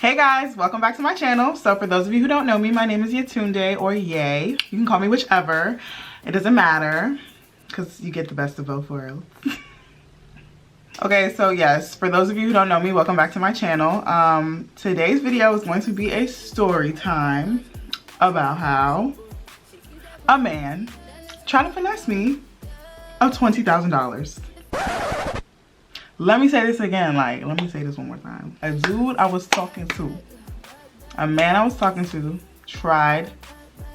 Hey guys, welcome back to my channel. So for those of you who don't know me, my name is Yetunde or Ye. You can call me whichever. It doesn't matter because you get the best of both worlds. Okay, so yes, for those of you who don't know me, welcome back to my channel. Today's video is going to be a story time about how a man tried to finesse me of $20,000. Let me say this again, let me say this one more time. A dude I was talking to, a man I was talking to tried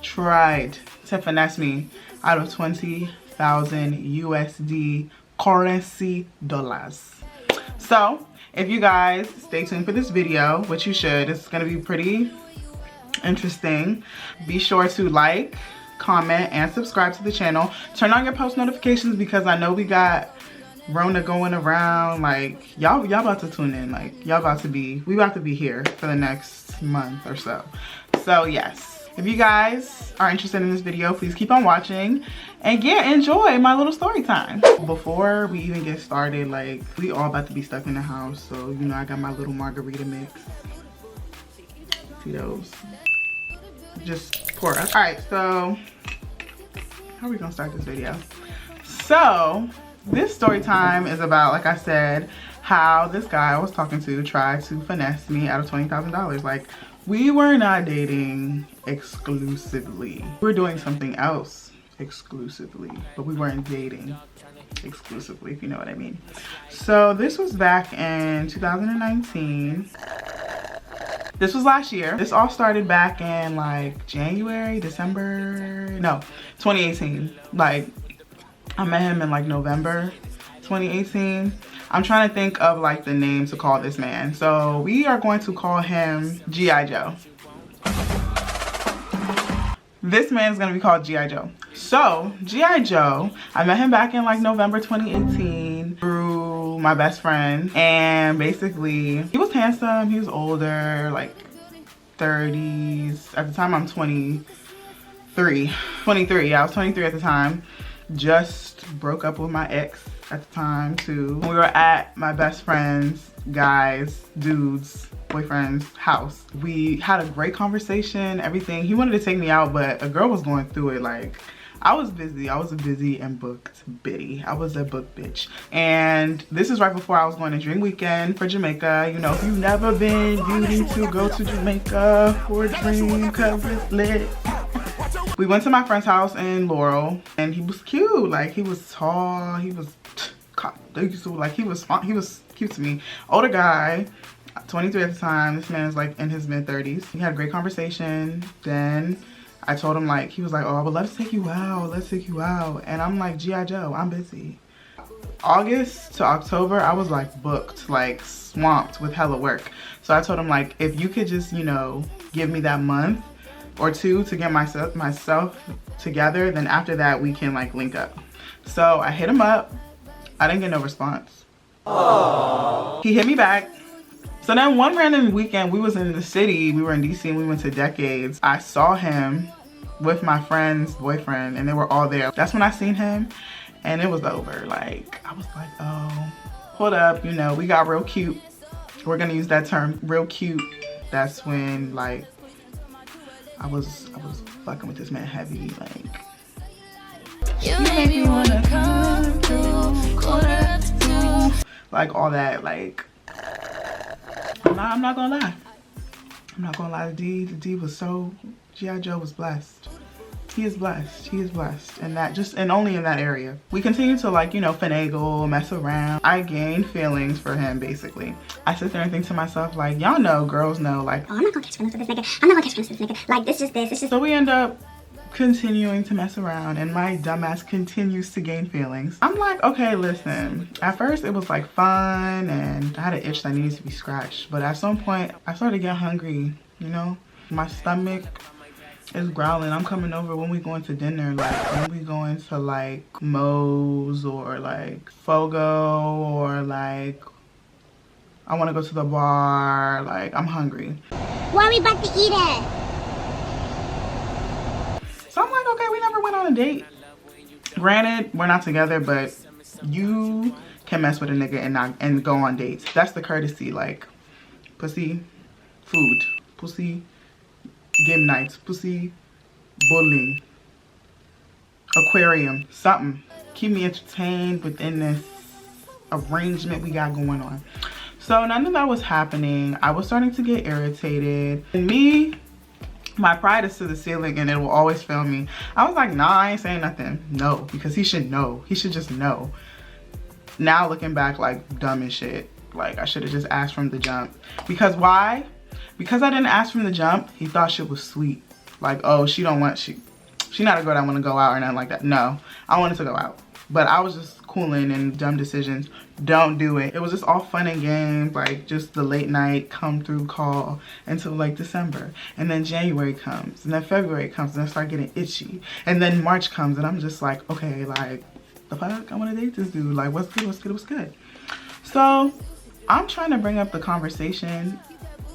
to finesse me out of 20,000 USD currency dollars. So if you guys stay tuned for this video, which you should, it's gonna be pretty interesting. Be sure to like, comment, and subscribe to the channel. Turn on your post notifications because I know we got Rona going around. Y'all about to tune in. We about to be here for the next month or so. So yes, if you guys are interested in this video, please keep on watching and enjoy my little story time. Before we even get started, we all about to be stuck in the house, so you know I got my little margarita mix. See those? Just pour up. All right, so how are we gonna start this video? So this story time is about, like I said, how this guy I was talking to tried to finesse me out of $20,000. We were not dating exclusively. We were doing something else exclusively, but we weren't dating exclusively, if you know what I mean. So this was back in 2019. This was last year. This all started back in January, December, no, 2018. I met him in November 2018. I'm trying to think of the name to call this man. So we are going to call him G.I. Joe. This man is going to be called G.I. Joe. So G.I. Joe, I met him back in November 2018 through my best friend. And basically he was handsome, he was older, 30s. At the time I'm 23. Yeah, I was 23 at the time. Just broke up with my ex at the time too. We were at my best friend's dude's boyfriend's house. We had a great conversation, everything. He wanted to take me out, but a girl was going through it. I was busy. I was a busy and booked biddy. I was a book bitch. And this is right before I was going to Dream Weekend for Jamaica. You know, if you've never been, you need to go to Jamaica for a dream because it's lit. We went to my friend's house in Laurel, and he was cute. He was tall. He was he was cute to me. Older guy, 23 at the time. This man is in his mid-30s. We had a great conversation. Then I told him he was oh, I would love to take you out. Let's take you out. And I'm G.I. Joe, I'm busy. August to October, I was booked, swamped with hella work. So I told him if you could just, give me that month or two to get myself together, then after that we can link up. So I hit him up. I didn't get no response. Aww. He hit me back. So then one random weekend, we was in the city, we were in DC, and we went to Decades. I saw him with my friend's boyfriend, and they were all there. That's when I seen him, and it was over. I was oh, hold up, we got real cute. We're gonna use that term, real cute. That's when I was fucking with this man heavy, you make me wanna come through, quarter to two. All that, I'm not gonna lie. I'm not gonna lie, the D was so, G.I. Joe was blessed. He is blessed, he is blessed. And only in that area. We continue to finagle, mess around. I gained feelings for him, basically. I sit there and think to myself, y'all know, girls know, oh, I'm not gonna catch feelings with this nigga. I'm not gonna catch feelings with this nigga. This is this. So we end up continuing to mess around, and my dumbass continues to gain feelings. I'm okay, listen. At first it was fun, and I had an itch that needed to be scratched. But at some point, I started getting hungry, My stomach is growling. I'm coming over when we going to dinner, when we going to Moe's or Fogo, or I want to go to the bar. I'm hungry. Where are we about to eat at? So I'm okay, we never went on a date. Granted, we're not together, but you can mess with a nigga and go on dates. That's the courtesy, pussy. food, pussy game nights, pussy bowling, aquarium, something. Keep me entertained within this arrangement we got going on. So none of that was happening. I was starting to get irritated. And me, my pride is to the ceiling and it will always fail me. I was like, nah, I ain't saying nothing. No, because he should know. He should just know. Now looking back, like, dumb as shit. Like, I should have just asked from the jump. Because why? Because I didn't ask from the jump, he thought shit was sweet. Like, oh, she not a girl that want to go out or nothing like that. No, I wanted to go out. But I was just cooling and dumb decisions. Don't do it. It was just all fun and games, like just the late night come through call until like December. And then January comes, and then February comes, and I start getting itchy. And then March comes, and I'm just like, okay, like, the fuck? I want to date this dude. Like, what's good, what's good, what's good? So I'm trying to bring up the conversation,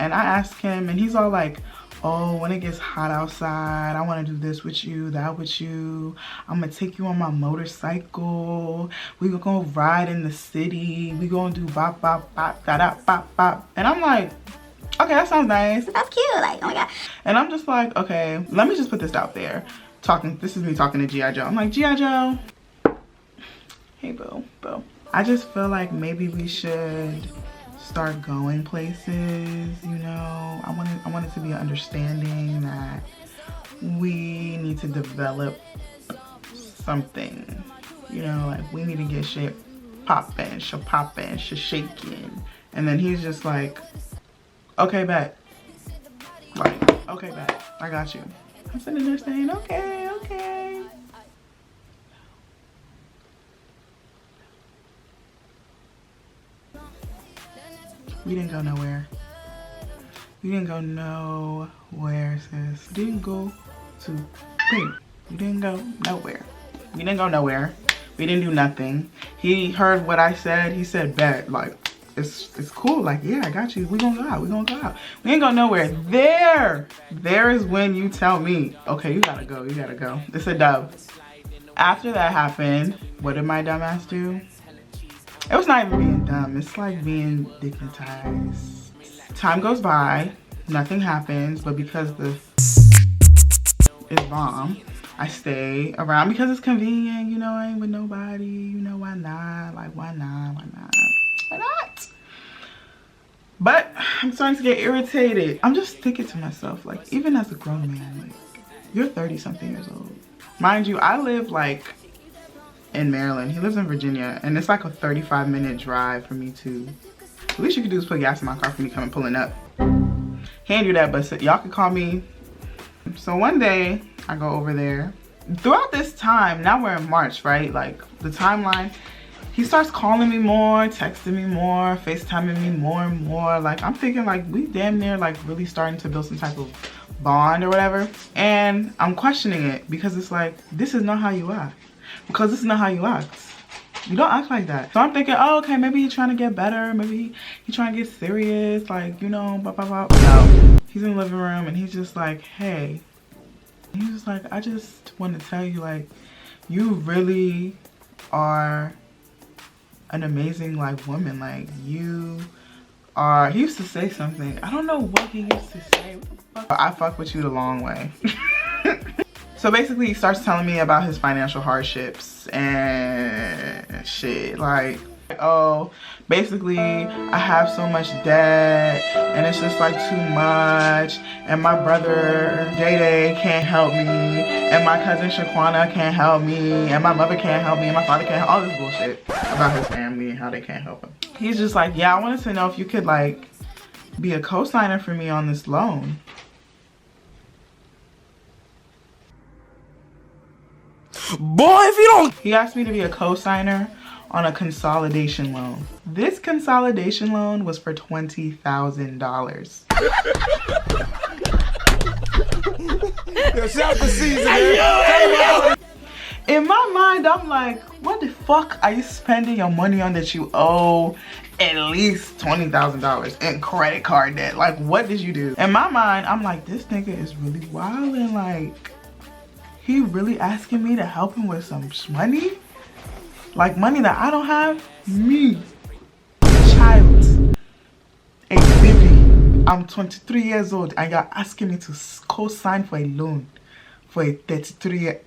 and I ask him, and he's all like, oh, when it gets hot outside, I want to do this with you, that with you. I'm going to take you on my motorcycle. We going to ride in the city. We going to do bop, bop, bop, da, da, bop, bop. And I'm like, okay, that sounds nice. That's cute. Like, oh my God. And I'm just like, okay, let me just put this out there. This is me talking to G.I. Joe. I'm like, G.I. Joe. Hey, boo, boo. I just feel like maybe we should start going places, you know. I want it to be an understanding that we need to develop something, you know, like we need to get shit popping, shaking. And then he's just like, okay, bet. Like, okay, bet. I got you. I'm sitting there saying, okay, okay. We didn't go nowhere. We didn't go nowhere, sis. We didn't go to, wait, we didn't go nowhere. We didn't go nowhere. We didn't do nothing. He heard what I said. He said, bet, like, it's cool. Like, yeah, I got you. We gonna go out. We gonna go out. We ain't go nowhere. There is when you tell me, okay, you gotta go. You gotta go. It's a dub. After that happened, what did my dumb ass do? It was not even being dumb. It's like being dignitized. Time goes by, nothing happens, but because the is bomb, I stay around because it's convenient. You know, I ain't with nobody. You know, why not? Like, why not? Why not? Why not? But I'm starting to get irritated. I'm just thinking to myself, like, even as a grown man, like, you're 30-something years old. Mind you, I live like in Maryland. He lives in Virginia, and it's like a 35-minute drive for me to. The least you could do is put gas in my car for me coming pulling up. Can't do that, but y'all can call me. So one day I go over there. Throughout this time, now we're in March, right? Like the timeline, he starts calling me more, texting me more, FaceTiming me more and more. Like I'm thinking like we damn near like really starting to build some type of bond or whatever. And I'm questioning it because it's like, this is not how you act. Because this is not how you act. You don't act like that. So I'm thinking, oh, okay, maybe he's trying to get better. Maybe he's trying to get serious. Like, you know, blah, blah, blah. No. He's in the living room and he's just like, hey. He's just like, I just want to tell you, like, you really are an amazing, like, woman. Like, you are, he used to say something. I don't know what he used to say. What the fuck? I fuck with you the long way. So basically he starts telling me about his financial hardships and shit, like, oh, basically I have so much debt and it's just like too much, and my brother J-Day can't help me, and my cousin Shaquana can't help me, and my mother can't help me, and my father can't help, all this bullshit about his family and how they can't help him. He's just like, yeah, I wanted to know if you could like be a co-signer for me on this loan. Boy, if you don't... He asked me to be a co-signer on a consolidation loan. This consolidation loan was for $20,000. Yo, shout the season, man. In my mind, I'm like, what the fuck are you spending your money on that you owe at least $20,000 in credit card debt? Like, what did you do? In my mind, I'm like, this nigga is really wild, and like, he really asking me to help him with some money? Like money that I don't have? Me, child, a baby. I I'm 23 years old and you're asking me to co-sign for a loan for a 33-year.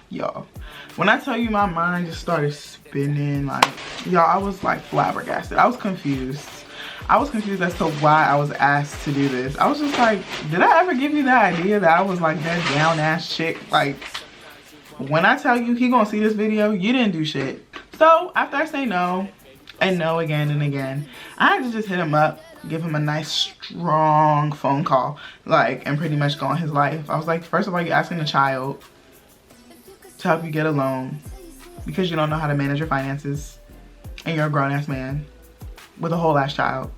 Yo, when I tell you my mind just started spinning, like, y'all, I was like flabbergasted. I was confused. I was confused as to why I was asked to do this. I was just like, did I ever give you the idea that I was like that down ass chick? Like, when I tell you he gonna see this video, you didn't do shit. So after I say no and no again and again, I had to just hit him up, give him a nice strong phone call, like, and pretty much go on his life. I was like, first of all, you're asking a child to help you get a loan because you don't know how to manage your finances and you're a grown-ass man with a whole ass child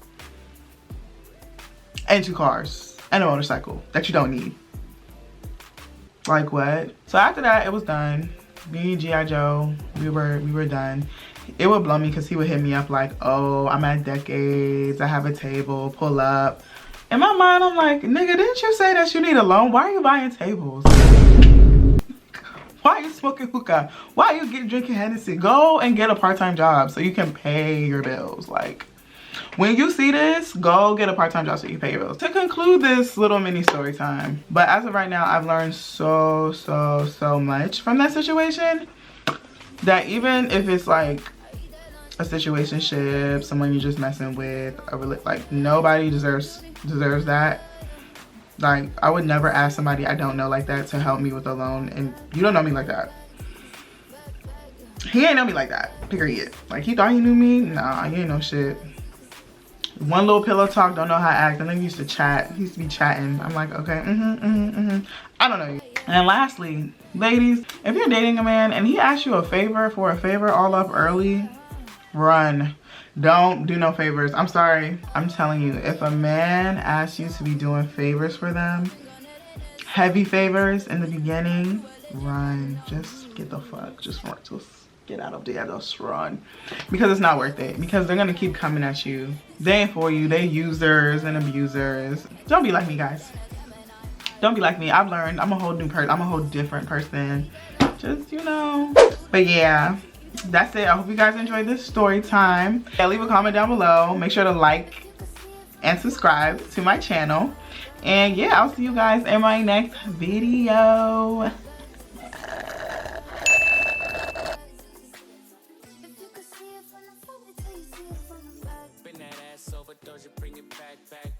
and 2 cars and a motorcycle that you don't need. Like, what? So after that, it was done. Me and G.I. Joe, we were done. It would blow me because he would hit me up like, oh, I'm at Decades, I have a table, pull up. In my mind, I'm like, nigga, didn't you say that you need a loan? Why are you buying tables? Why are you smoking hookah? Why are you drinking Hennessy? Go and get a part-time job so you can pay your bills. Like, when you see this, go get a part-time job so you can pay your bills. To conclude this little mini story time, but as of right now, I've learned so much from that situation that even if it's like a situationship, someone you're just messing with, like, nobody deserves that. Like, I would never ask somebody I don't know like that to help me with a loan, and you don't know me like that. He ain't know me like that, period. Like, he thought he knew me? Nah, he ain't know shit. One little pillow talk, don't know how to act. And then he used to chat. He used to be chatting. I'm like, okay, I don't know you. And lastly, ladies, if you're dating a man and he asks you a favor for a favor all up early, run. Don't do no favors. I'm sorry. I'm telling you, if a man asks you to be doing favors for them, heavy favors in the beginning, run. Just get the fuck. Just get out of there. Just run. Because it's not worth it. Because they're going to keep coming at you. They ain't for you. They users and abusers. Don't be like me, guys. Don't be like me. I've learned. I'm a whole new person. I'm a whole different person. Just, you know. But yeah. That's it. I hope you guys enjoyed this story time. Yeah, leave a comment down below. Make sure to like and subscribe to my channel. And yeah, I'll see you guys in my next video.